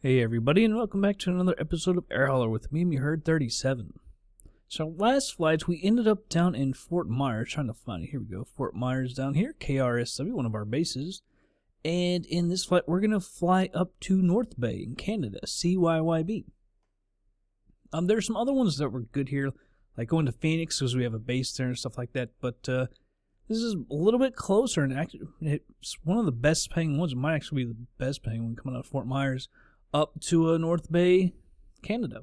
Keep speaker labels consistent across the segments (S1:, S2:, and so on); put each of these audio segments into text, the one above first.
S1: Hey everybody, and welcome back to another episode of Air Hauler with me, Herd 37. So last flights, we ended up down in Fort Myers, trying to find it. Here we go, Fort Myers down here, KRSW, one of our bases. And in this flight, we're going to fly up to North Bay in Canada, CYYB. There's some other ones that were good here, like going to Phoenix, because we have a base there and stuff like that. But this is a little bit closer, and actually, it's one of the best paying ones. It might actually be the best paying one coming out of Fort Myers. Up to North Bay, Canada.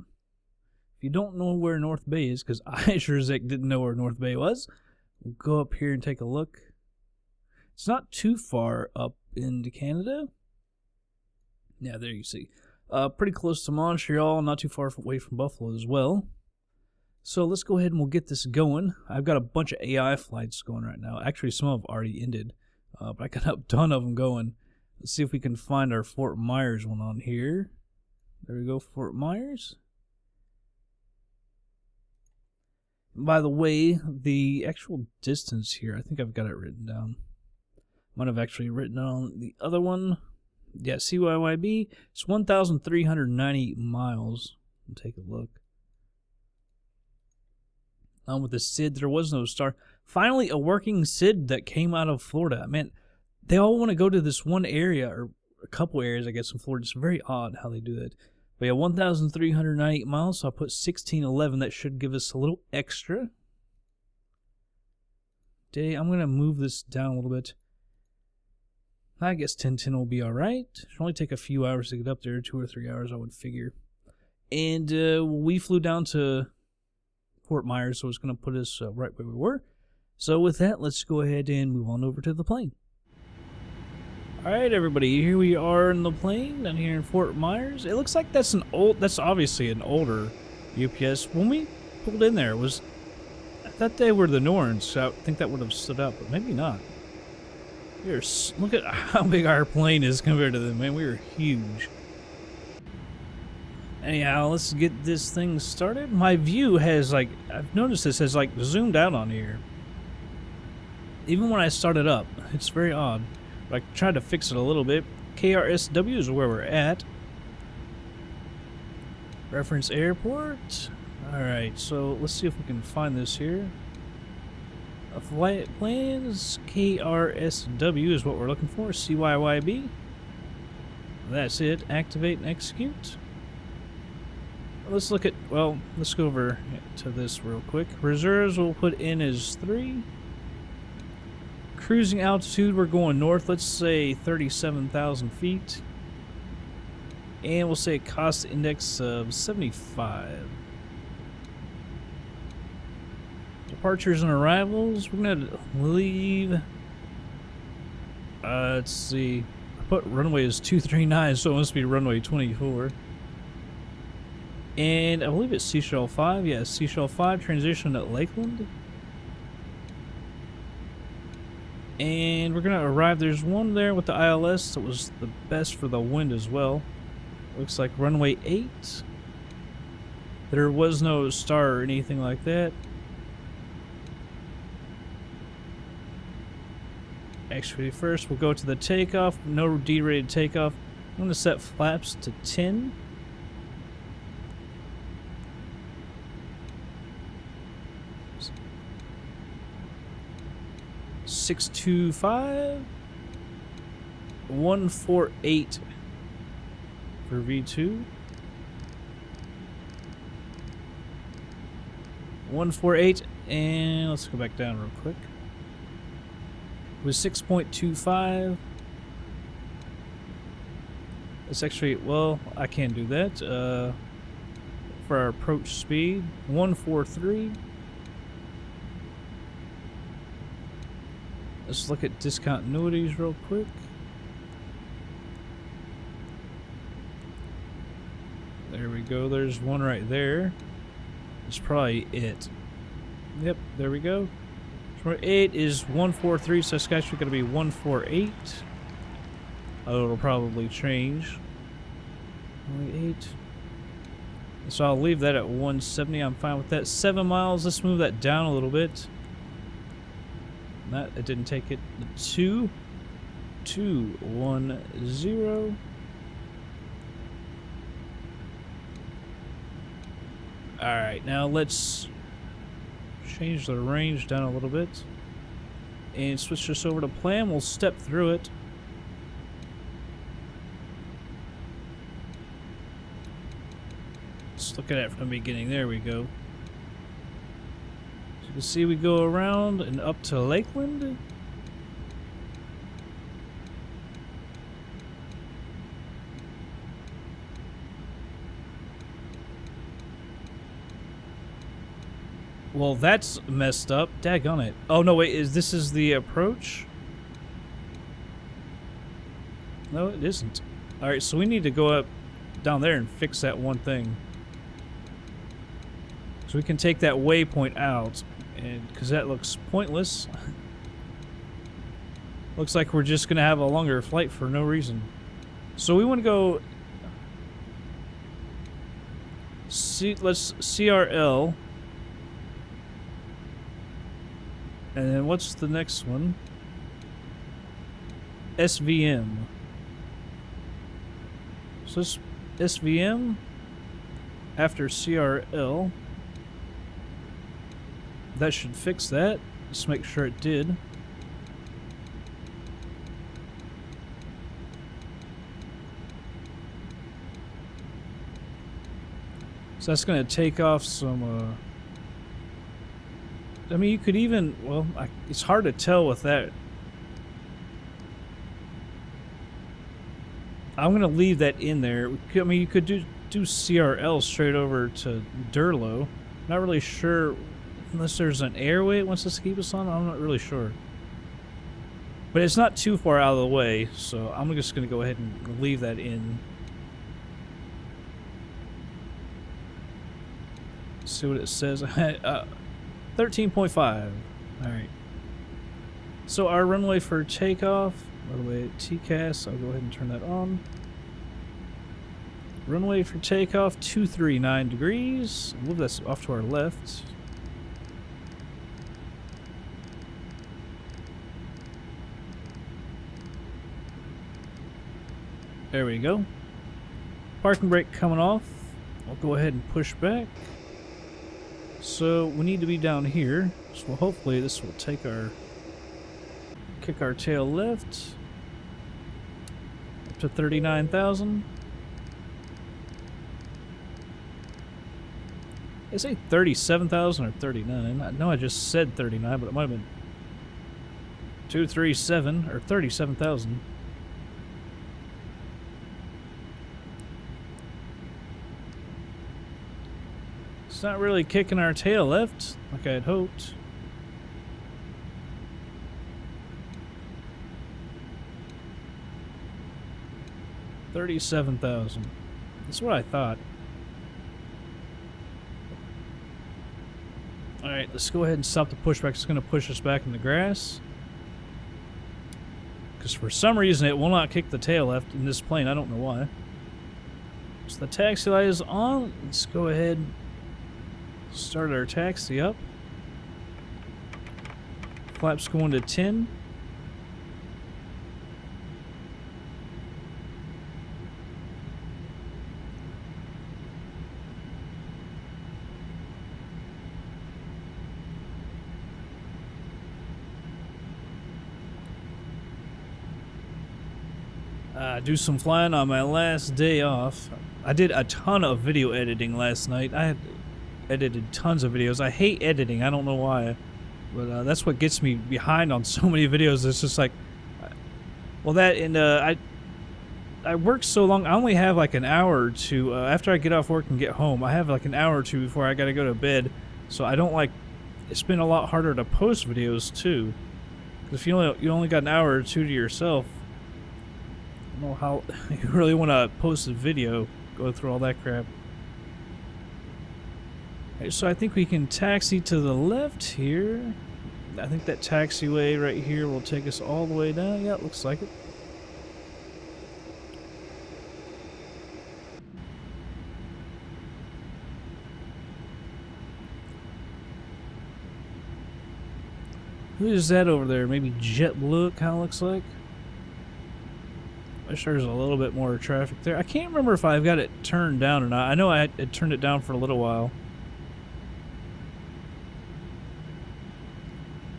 S1: If you don't know where North Bay is, because I sure as heck didn't know where North Bay was, we'll go up here and take a look. It's not too far up into Canada. Yeah, there you see. Pretty close to Montreal, not too far away from Buffalo as well. So let's go ahead and we'll get this going. I've got a bunch of AI flights going right now. Actually, some have already ended, but I got a ton of them going. Let's see if we can find our Fort Myers one on here. There we go, Fort Myers. By the way, the actual distance here, I think I've got it written down. Might have actually written on the other one. Yeah, CYYB. It's 1,390 miles. We'll take a look. With the SID, there was no star. Finally, a working SID that came out of Florida. Man, they all want to go to this one area, or a couple areas, I guess, in Florida. It's very odd how they do that. But yeah, 1,398 miles, so I put 1611. That should give us a little extra. I'm going to move this down a little bit. I guess 1010 will be alright. It'll only take a few hours to get up there, 2 or 3 hours, I would figure. And we flew down to Fort Myers, so it's going to put us right where we were. So with that, let's go ahead and move on over to the plane. Alright everybody, here we are in the plane down here in Fort Myers. It looks like that's obviously an older UPS. When we pulled in there, I thought they were the Norns, so I think that would have stood up, but maybe not. Look at how big our plane is compared to them, man. We are huge. Anyhow, let's get this thing started. My view has, I've noticed this has, zoomed out on here. Even when I started up, it's very odd. I tried to fix it a little bit. KRSW is where we're at. Reference airport. Alright, so let's see if we can find this here. A flight plans. KRSW is what we're looking for. CYYB. That's it. Activate and execute. Let's look at, let's go over to this real quick. Reserves we'll put in as 3. Cruising altitude, we're going north, let's say 37,000 feet. And we'll say a cost index of 75. Departures and arrivals, we're going to leave. Let's see. I put runway as 239, so it must be runway 24. And I believe it's Seashell 5. Yeah, Seashell 5, transition at Lakeland. And we're going to arrive. There's one there with the ILS that was the best for the wind as well. Looks like runway 8. There was no star or anything like that. Actually, first we'll go to the takeoff. No D-rated takeoff. I'm going to set flaps to 10. .625 148 for V2. 148, and let's go back down real quick. With 6.25. It's actually, I can't do that. For our approach speed, 143. Let's look at discontinuities real quick. There we go. There's one right there. That's probably it. Yep, there we go. 8 is 143, so it's actually going to be 148. Oh, it'll probably change. 8. So I'll leave that at 170. I'm fine with that. 7 miles. Let's move that down a little bit. It didn't take it. 2, 2, 1, 0. Alright, now let's change the range down a little bit. And switch this over to plan. We'll step through it. Let's look at it from the beginning. There we go. As you can see, we go around and up to Lakeland. Well, that's messed up. Daggone it. Oh, no, wait. This is the approach? No, it isn't. Alright, so we need to go up down there and fix that one thing. So we can take that waypoint out, and because that looks pointless. Looks like we're just going to have a longer flight for no reason. So we want to go... let's CRL... And then what's the next one? SVM. So this SVM after CRL. That should fix that. Let's make sure it did. So that's going to take off some... I mean, you could even, well, it's hard to tell with that. I'm going to leave that in there. I mean, you could do CRL straight over to Durlo. Not really sure, unless there's an airway it wants us to keep us on. I'm not really sure. But it's not too far out of the way, so I'm just going to go ahead and leave that in. See what it says. 13.5. Alright. So our runway for takeoff, by the way, TCAS, I'll go ahead and turn that on. Runway for takeoff, 239 degrees. Move that off to our left. There we go. Parking brake coming off. I'll go ahead and push back. So we need to be down here. So hopefully this will kick our tail left up to 39,000. They say 37,000 or 39. I know I just said 39, but it might have been 237 or 37,000. It's not really kicking our tail left like I had hoped. $37,000. That's what I thought. Alright, let's go ahead and stop the pushback. It's going to push us back in the grass. Because for some reason it will not kick the tail left in this plane. I don't know why. So the taxi light is on. Let's go ahead and start our taxi up. Flaps going to 10. Do some flying on my last day off. I did a ton of video editing last night. I had edited tons of videos. I hate editing. I don't know why. But that's what gets me behind on so many videos. It's just like... Well, that and I work so long. I only have like an hour or two. After I get off work and get home, I have like an hour or two before I gotta go to bed. So I don't like... It's been a lot harder to post videos too. Because if you only got an hour or two to yourself, I don't know how you really want to post a video, go through all that crap. Okay, so I think we can taxi to the left here. I think that taxiway right here will take us all the way down. Yeah, it looks like it. Who is that over there? Maybe JetBlue, it kind of looks like. I wish there was a little bit more traffic there. I can't remember if I've got it turned down or not. I know I had turned it down for a little while.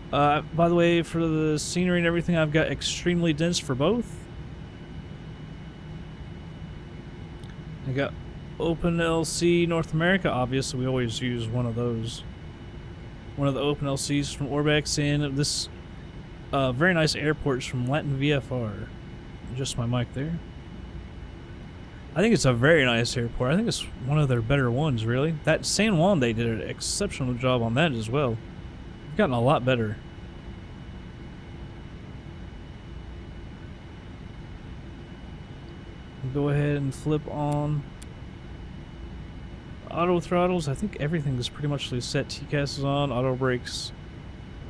S1: By the way, for the scenery and everything, I've got extremely dense for both. I got openLC North America. Obviously, we always use one of those. One of the openLCs from Orbx, and this very nice airports from Latin VFR. Just my mic there. I think it's a very nice airport. I think it's one of their better ones, really. That San Juan, they did an exceptional job on that as well. They've gotten a lot better. Go ahead and flip on auto throttles. I think everything is pretty much set. TCAS is on. Auto brakes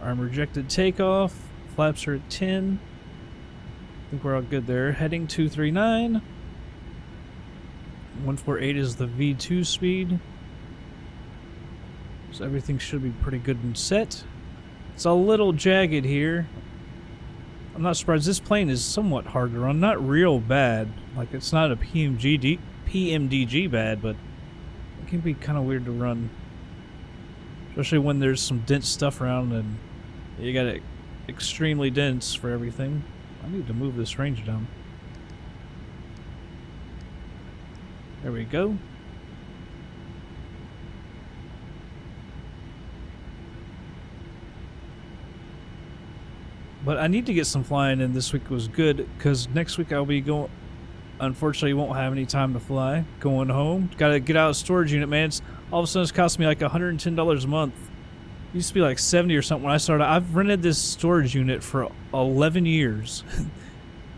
S1: are rejected. Takeoff. Flaps are at 10. I think we're all good there. Heading 239. 148 is the V2 speed. So everything should be pretty good and set. It's a little jagged here. I'm not surprised. This plane is somewhat hard to run. Not real bad. Like, it's not a PMDG bad, but it can be kind of weird to run. Especially when there's some dense stuff around and you got it extremely dense for everything. I need to move this range down. There we go. But I need to get some flying in. This week was good because next week I'll be going. Unfortunately, won't have any time to fly. Going home. Got to get out of storage unit, man. All of a sudden, it's costing me like $110 a month. It used to be like 70 or something when I started. I've rented this storage unit for 11 years.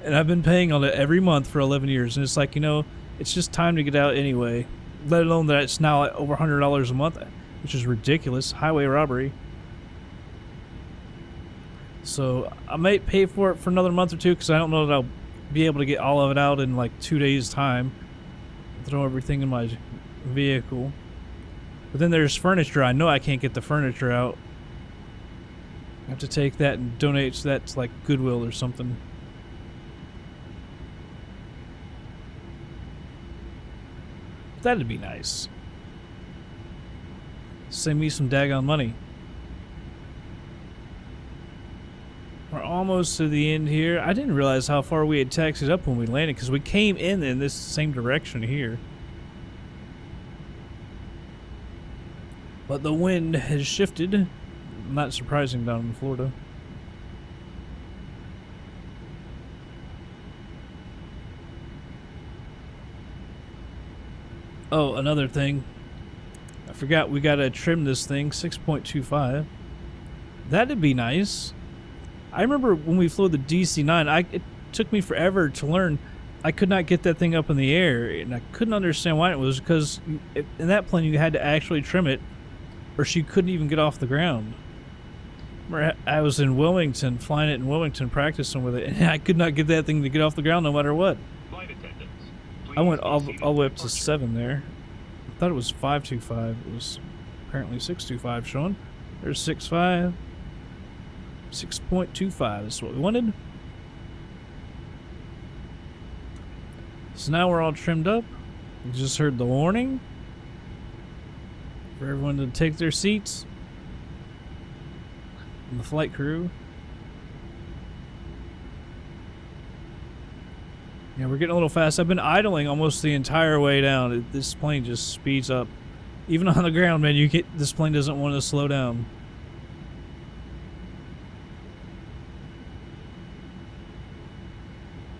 S1: And I've been paying on it every month for 11 years. And it's like, you know, it's just time to get out anyway. Let alone that it's now like over $100 a month, which is ridiculous. Highway robbery. So I might pay for it for another month or two because I don't know that I'll be able to get all of it out in like 2 days' time. Throw everything in my vehicle. But then there's furniture. I know I can't get the furniture out. I have to take that and donate that to like Goodwill or something. That'd be nice. Save me some daggone money. We're almost to the end here. I didn't realize how far we had taxied up when we landed because we came in this same direction here. But the wind has shifted. Not surprising down in Florida. Oh, another thing. I forgot we gotta trim this thing, 6.25. That'd be nice. I remember when we flew the DC-9, it took me forever to learn. I could not get that thing up in the air, and I couldn't understand why. It was because in that plane you had to actually trim it, or she couldn't even get off the ground. I was in Wilmington, flying it in Wilmington, practicing with it, and I could not get that thing to get off the ground no matter what. I went all the way up to 7 there. I thought it was 525. It was apparently 625 showing. There's 6.5. 6.25 is what we wanted. So now we're all trimmed up. You just heard the warning for everyone to take their seats. And the flight crew. Yeah, we're getting a little fast. I've been idling almost the entire way down. This plane just speeds up. Even on the ground, man, this plane doesn't want to slow down.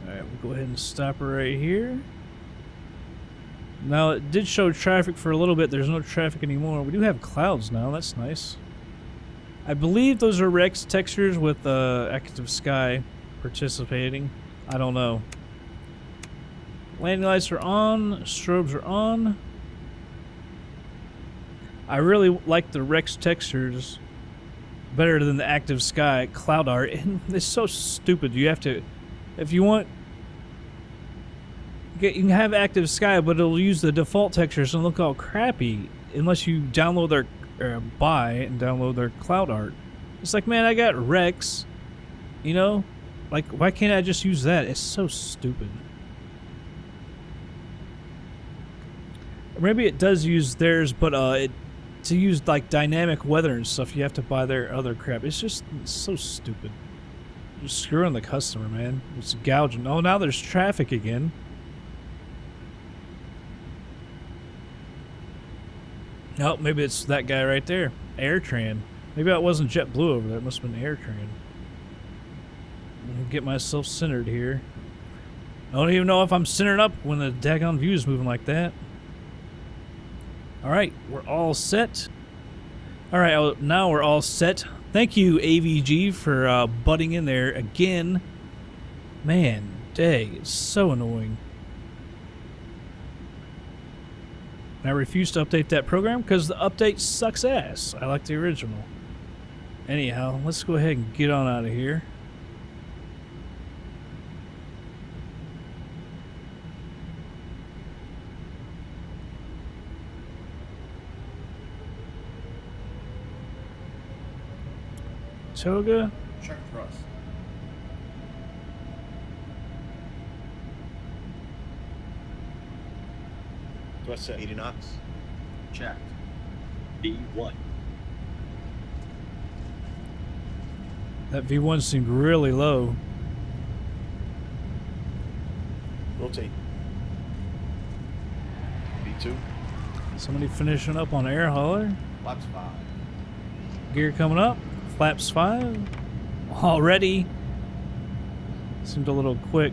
S1: Alright, we'll go ahead and stop her right here. Now, it did show traffic for a little bit. There's no traffic anymore. We do have clouds now. That's nice. I believe those are Rex textures with active sky participating. I don't know. Landing lights are on. Strobes are on. I really like the Rex textures better than the active sky cloud art. And it's so stupid. You have to, if you want, you can have active sky, but it'll use the default textures and look all crappy unless you download their buy and download their cloud art. It's like, man, I got Rex, you know, like, why can't I just use that? It's so stupid. Maybe it does use theirs, but to use like dynamic weather and stuff, you have to buy their other crap. It's just so stupid. You're screwing the customer, man. It's gouging. Oh, now there's traffic again. Oh, maybe it's that guy right there. AirTran. Maybe that wasn't JetBlue over there. It must have been AirTran. I'll get myself centered here. I don't even know if I'm centered up when the daggone view is moving like that. Alright, we're all set. Alright, now we're all set. Thank you, AVG, for butting in there again. Man, dang, it's so annoying. I refuse to update that program because the update sucks ass. I like the original. Anyhow, let's go ahead and get on out of here. Toga?
S2: Check thrust. Thrust set 80 knots. Checked. V1.
S1: That V1 seemed really low.
S2: Rotate. V2.
S1: Somebody finishing up on air hauler.
S2: Flaps 5.
S1: Gear coming up. Flaps 5. Already. Seemed a little quick.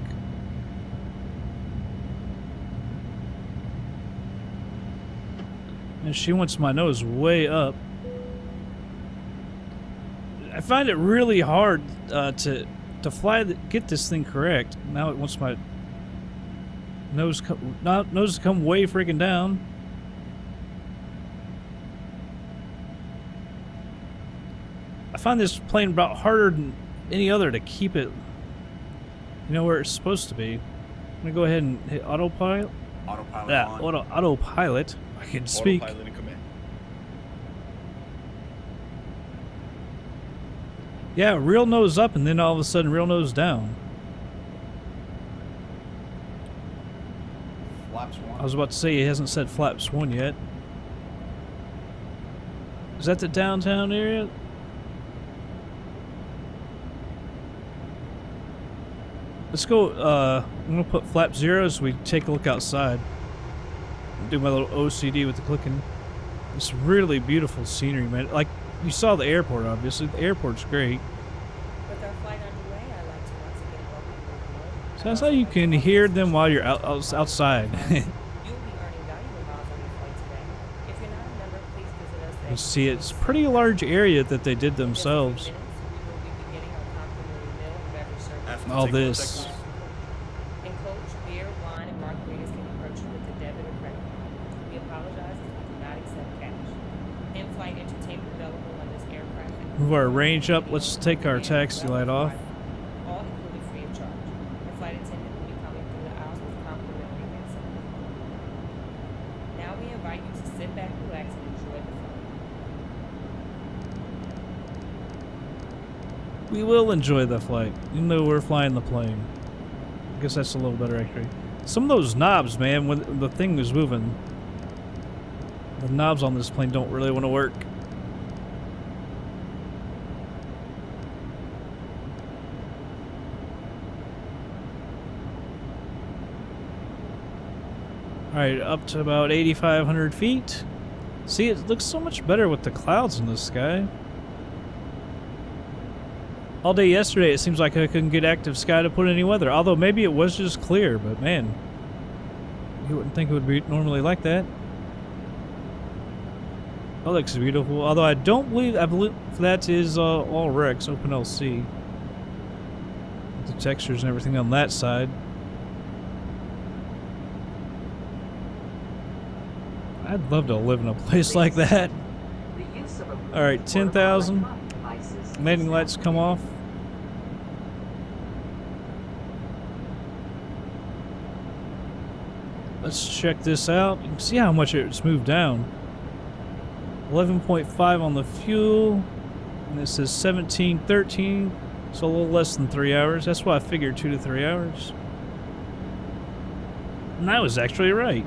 S1: And she wants my nose way up. I find it really hard to fly, get this thing correct. Now it wants my nose to come way freaking down. I find this plane about harder than any other to keep it, you know, where it's supposed to be. I'm gonna go ahead and hit autopilot.
S2: Autopilot
S1: Yeah,
S2: on.
S1: autopilot. I can speak.
S2: Autopilot in command.
S1: Yeah, real nose up, and then all of a sudden, real nose down.
S2: Flaps 1.
S1: I was about to say he hasn't said flaps 1 yet. Is that the downtown area? Let's go, I'm gonna put flap 0 so we take a look outside. Do my little OCD with the clicking. It's really beautiful scenery, man. Like, you saw the airport, obviously. The airport's great.
S3: With our flight underway, I'd like to once again welcome you.
S1: So that's how you can hear them while you're outside.
S3: You'll be earning valuable miles on your flight today. If you're not a member, please visit us at
S1: You see, it's a pretty large area that they did themselves.
S3: We will be beginning our complimentary meal and beverage service.
S1: All this.
S3: In coach, beer, wine, and margaritas can be purchased with a debit or credit card. We apologize if we do not accept cash. In-flight entertainment available on this aircraft.
S1: Move our range up. Let's take our taxi light off.
S3: All included free of charge. The flight attendant will be coming through the aisles with complimentary hand service. Now we invite you to sit back, relax, and enjoy the flight.
S1: We will enjoy the flight, even though we're flying the plane. I guess that's a little better, actually. Some of those knobs, man, when the thing was moving, the knobs on this plane don't really want to work. Alright, up to about 8,500 feet. See, it looks so much better with the clouds in the sky. All day yesterday, it seems like I couldn't get active sky to put any weather. Although maybe it was just clear, but man, you wouldn't think it would be normally like that. That looks beautiful. Although I believe that is Orbx, openLC. The textures and everything on that side. I'd love to live in a place like that. Alright, 10,000. Landing lights come off. Let's check this out. You can see how much it's moved down. 11.5 on the fuel. And it says 17.13. So a little less than 3 hours. That's why I figured 2 to 3 hours. And I was actually right.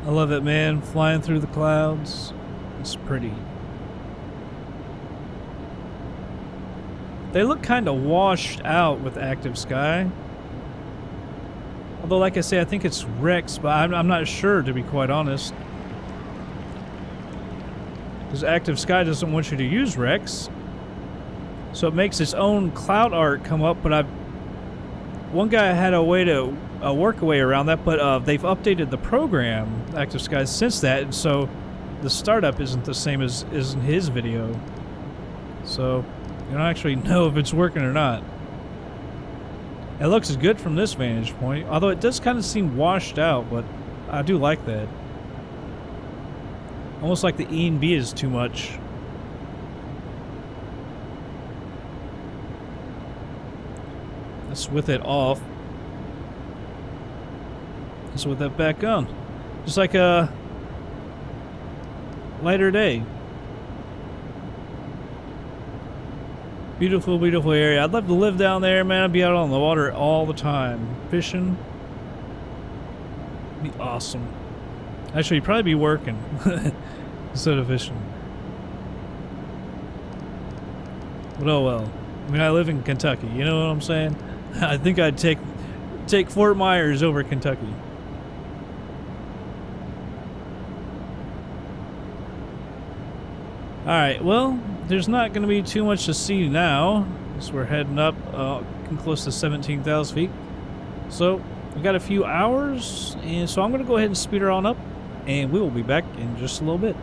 S1: I love it, man. Flying through the clouds. It's pretty. They look kind of washed out with active sky. Although, like I say, I think it's Rex, but I'm not sure, to be quite honest. Because active sky doesn't want you to use Rex. So it makes its own cloud art come up, but one guy had a way to work a way around that, but they've updated the program, Active Sky, since that, and so the startup isn't the same as in his video. So you don't actually know if it's working or not. It looks good from this vantage point, although it does kind of seem washed out, but I do like that. Almost like the E and B is too much. Let's with it off. Let's with that back on. Just like a lighter day. Beautiful, beautiful area. I'd love to live down there, man. I'd be out on the water all the time. Fishing. Be awesome. Actually, you'd probably be working instead of fishing. But oh well. I mean, I live in Kentucky. You know what I'm saying? I think I'd take Fort Myers over Kentucky. Alright, well, there's not going to be too much to see now, because we're heading up close to 17,000 feet. So, we got a few hours, and so I'm going to go ahead and speed her on up, and we will be back in just a little bit.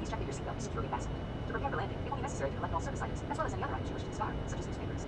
S4: please check that your seatbelt is securely fastened. To prepare for landing, it will be necessary to collect all service items, as well as any other items you wish to discard, such as newspapers.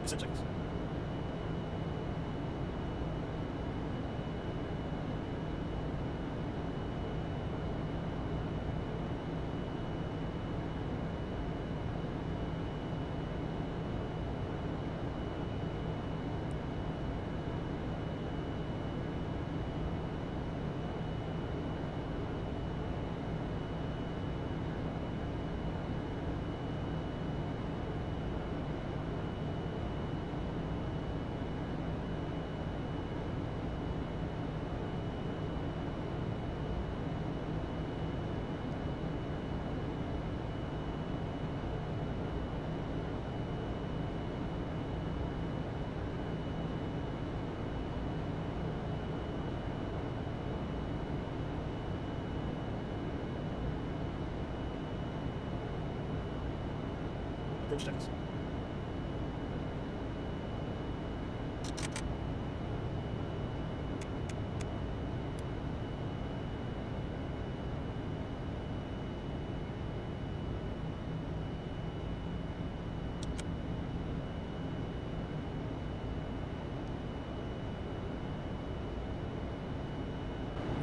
S2: Sim seconds. Approach seconds.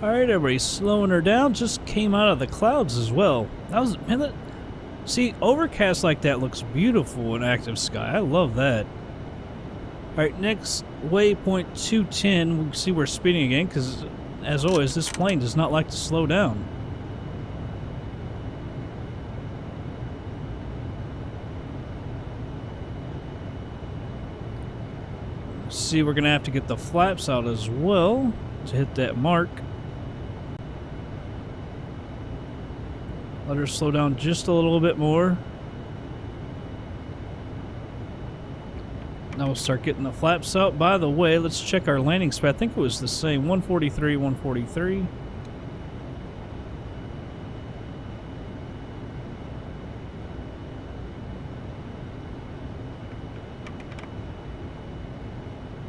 S1: Alright, everybody, slowing her down. Just came out of the clouds as well. That was, man, that, see, overcast like that looks beautiful in active sky. I love that. Alright, next waypoint 210. We can see we're speeding again because, as always, this plane does not like to slow down. See, we're going to have to get the flaps out as well to hit that mark. Let her slow down just a little bit more. Now we'll start getting the flaps out. By the way, let's check our landing speed. I think it was the same, 143, 143.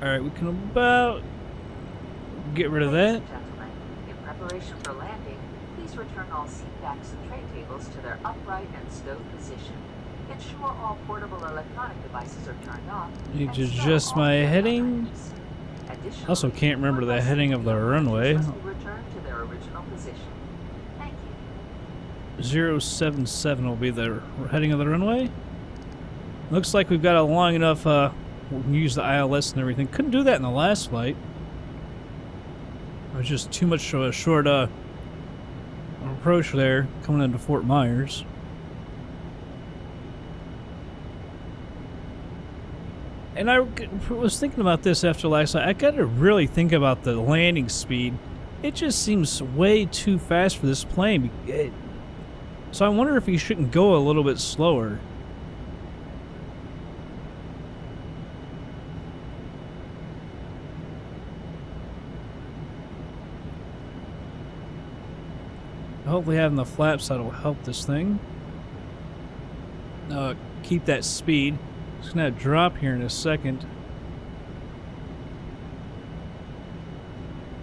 S1: Alright, we can about get rid of that.
S4: Ladies and gentlemen, in preparation for landing, please return all seat backs and tray tables to their upright and stowed position. Ensure all portable electronic devices are turned off.
S1: Need to
S4: and stow
S1: adjust
S4: all
S1: my
S4: other
S1: heading.
S4: items. Additionally,
S1: Also can't remember the
S4: all
S1: heading of the
S4: seat
S1: runway.
S4: must be returned to their original position. Thank you.
S1: 077 will be the heading of the runway. Looks like we've got a long enough, we can use the ILS and everything. Couldn't do that in the last flight. It was just too much of a short approach there coming into Fort Myers. And I was thinking about this after last night. I got to really think about the landing speed. It just seems way too fast for this plane. So I wonder if he shouldn't go a little bit slower. Hopefully having the flaps out will help this thing. Keep that speed. It's going to drop here in a second.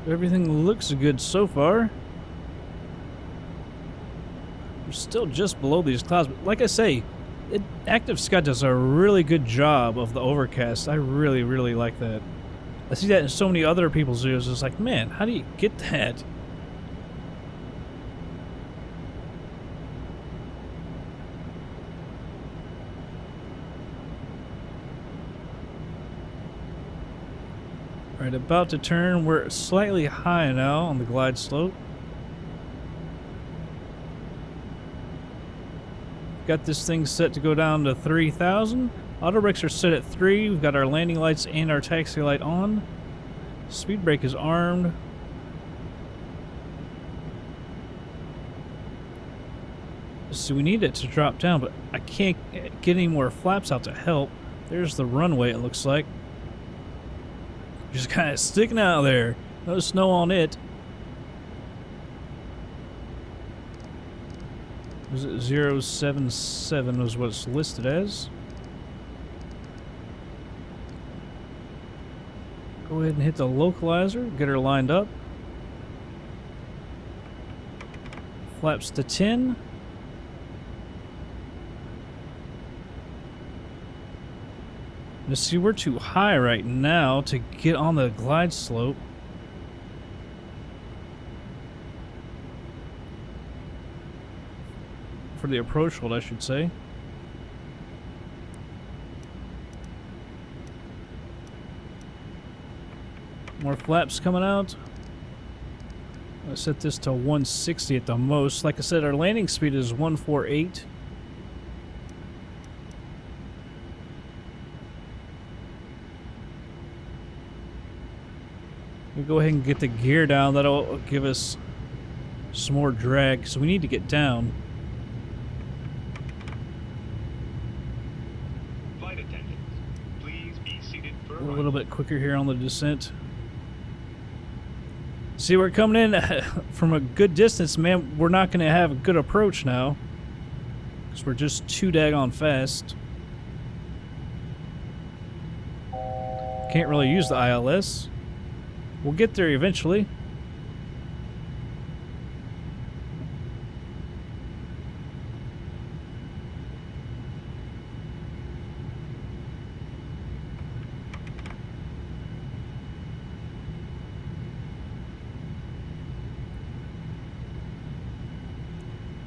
S1: Everything looks good so far. We're still just below these clouds. But like I say, Active Sky does a really good job of the overcast. I really, really like that. I see that in so many other people's videos. It's like, man, how do you get that? Alright, about to turn. We're slightly high now on the glide slope. Got this thing set to go down to 3,000. Auto brakes are set at 3. We've got our landing lights and our taxi light on. Speed brake is armed. So we need it to drop down, but I can't get any more flaps out to help. There's the runway, it looks like. Just kind of sticking out there. No snow on it. Was it 077 was what it's listed as? Go ahead and hit the localizer, get her lined up. Flaps to 10. Now see, we're too high right now to get on the glide slope. For the approach hold, I should say. More flaps coming out. I'll set this to 160 at the most. Like I said, our landing speed is 148. We go ahead and get the gear down. That'll give us some more drag. So we need to get down.
S5: Flight attendants, please be seated for
S1: A little bit quicker here on the descent. See, we're coming in from a good distance, man. We're not going to have a good approach now, because we're just too daggone fast. Can't really use the ILS. We'll get there eventually.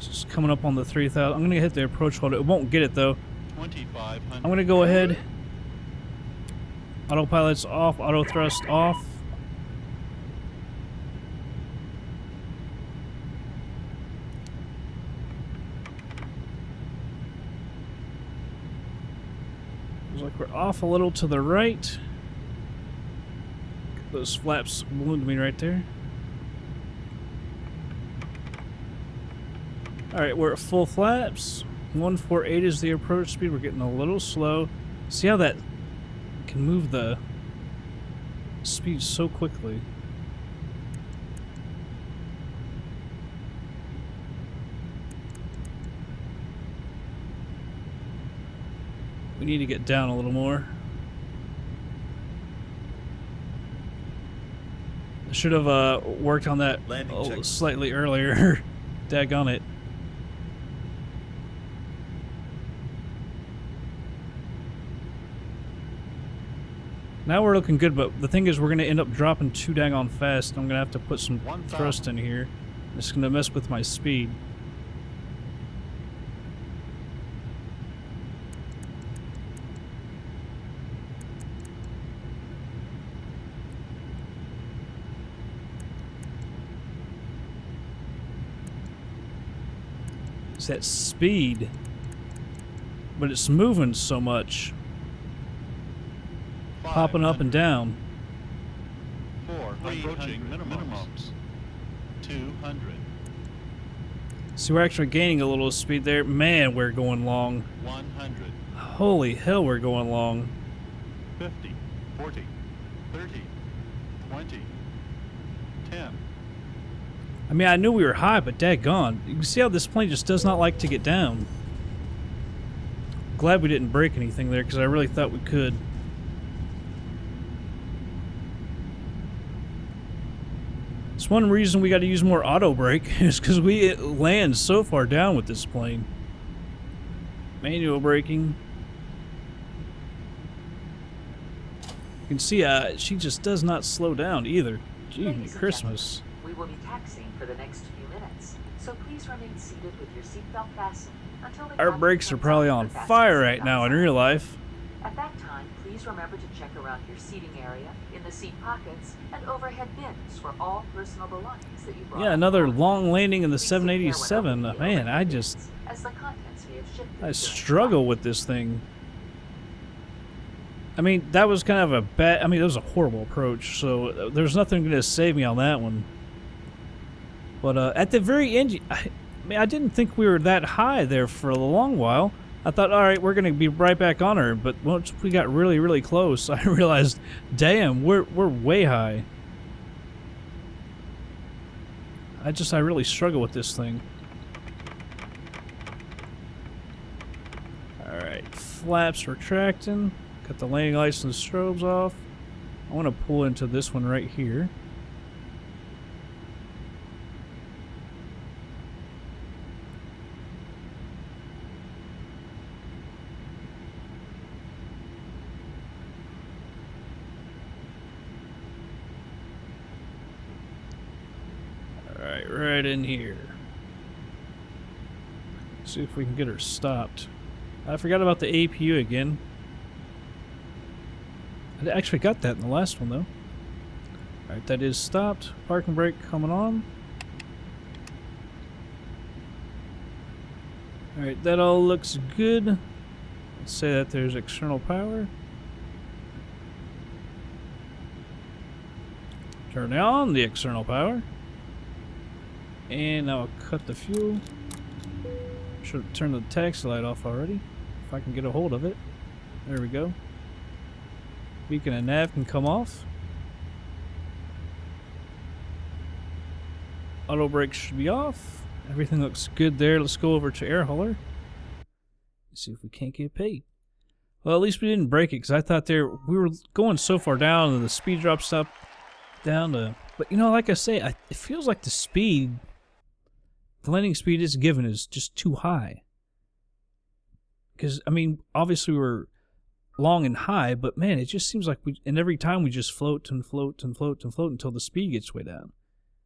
S1: Just coming up on the 3,000. I'm going to hit the approach hold. It won't get it though.
S5: 2,500.
S1: I'm going to go ahead. Autopilot's off. Auto thrust off. Looks like we're off a little to the right. Those flaps ballooned me right there. Alright, we're at full flaps. 148 is the approach speed. We're getting a little slow. See how that can move the speed so quickly. We need to get down a little more. I should have worked on that slightly earlier. Daggone it. Now we're looking good, but the thing is we're going to end up dropping too daggone fast. I'm going to have to put some thrust in here. It's going to mess with my speed. It's that speed, but it's moving so much. Popping up and down.
S5: 400 approaching minimums. 200.
S1: So we're actually gaining a little speed there. Man, we're going long.
S5: 100.
S1: Holy hell, we're going long.
S5: 50. 40. 30. 20. 10.
S1: I mean, I knew we were high, but daggone. You can see how this plane just does not like to get down. Glad we didn't break anything there, because I really thought we could. It's one reason we got to use more auto brake, is because we land so far down with this plane. Manual braking. can see she just does not slow down either. Gee,
S4: Ladies and
S1: Christmas.
S4: gentlemen, we will be taxiing for the next few minutes, so please remain seated with your seatbelt fastened until the
S1: Our
S4: captain
S1: brakes are
S4: comes
S1: probably
S4: out
S1: on
S4: to fasten
S1: fire
S4: the
S1: right now in
S4: seatbelts.
S1: real life.
S4: At that time, please remember to check around your seating area, in the seat pockets, and overhead bins for all personal belongings that you brought.
S1: Yeah, another long landing in the
S4: Please take care when
S1: 787.
S4: opening the
S1: Man,
S4: overhead
S1: I
S4: bins,
S1: just
S4: as the contents may have shifted
S1: I
S4: during
S1: struggle
S4: flight.
S1: with this thing. I mean, that was kind of a bad. I mean, it was a horrible approach. So there's nothing going to save me on that one. But at the very end, I didn't think we were that high there for a long while. I thought, all right, we're going to be right back on her. But once we got really, really close, I realized, damn, we're way high. I really struggle with this thing. All right, flaps retracting. Got the landing lights and the strobes off. I want to pull into this one right here. Alright, right in here. See if we can get her stopped. I forgot about the APU again. I actually got that in the last one though. Alright, that is stopped. Parking brake coming on. Alright, that all looks good. Let's say that there's external power. Turn on the external power. And now I'll cut the fuel. Should have turned the taxi light off already. If I can get a hold of it. There we go. Beacon and nav can come off. Auto brakes should be off. Everything looks good there. Let's go over to air hauler. See if we can't get paid. Well, at least we didn't break it because I thought we were going so far down and the speed drops up down to. But you know, like I say, it feels like the speed, the landing speed it's given is just too high. Because I mean, obviously we're long and high, but man, it just seems like and every time we just float and float and float and float until the speed gets way down.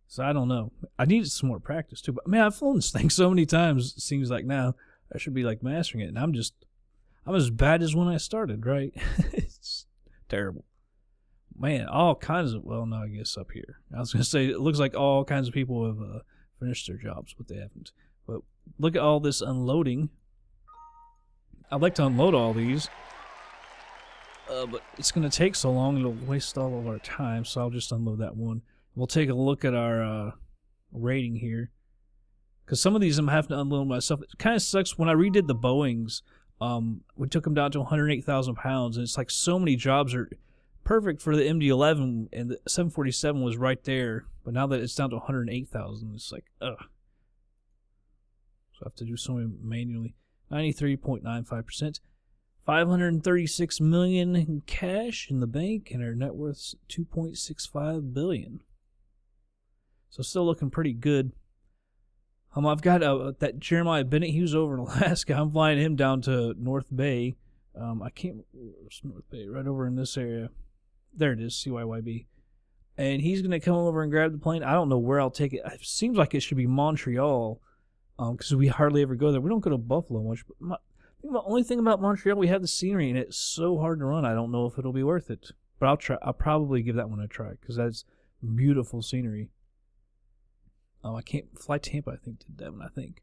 S1: So I don't know. I needed some more practice too. But man, I've flown this thing so many times. It seems like now I should be like mastering it, and I'm as bad as when I started. Right? It's terrible. Man, all kinds of. Well, no, I guess up here. I was gonna say it looks like all kinds of people have finished their jobs, but they haven't. But look at all this unloading. I'd like to unload all these. But it's going to take so long, it'll waste all of our time, so I'll just unload that one. We'll take a look at our rating here. Because some of these I'm having to unload myself. It kind of sucks. When I redid the Boeings, we took them down to 108,000 pounds, and it's like so many jobs are perfect for the MD-11, and the 747 was right there. But now that it's down to 108,000, it's like, ugh. So I have to do something manually. 93.95%. $536 million in cash in the bank, and our net worth's $2.65 billion. So still looking pretty good. I've got that Jeremiah Bennett. He was over in Alaska. I'm flying him down to North Bay. I can't. Where's North Bay? Right over in this area. There it is, CYYB. And he's gonna come over and grab the plane. I don't know where I'll take it. It seems like it should be Montreal, because we hardly ever go there. We don't go to Buffalo much, but the only thing about Montreal, we have the scenery, and it's so hard to run. I don't know if it'll be worth it, but I'll try. I'll probably give that one a try because that's beautiful scenery. I can't fly Tampa. I think to Devon. I think,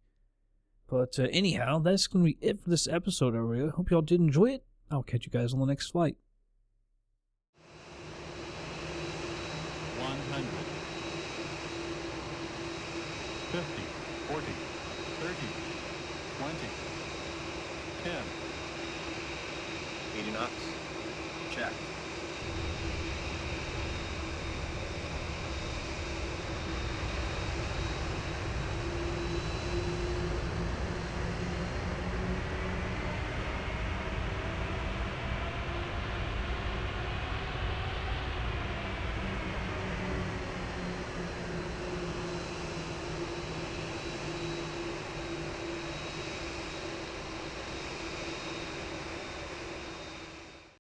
S1: but anyhow, that's gonna be it for this episode. I hope y'all did enjoy it. I'll catch you guys on the next flight.
S5: 100, 50, 40, 30, 20, 10.
S2: 80 knots. Check.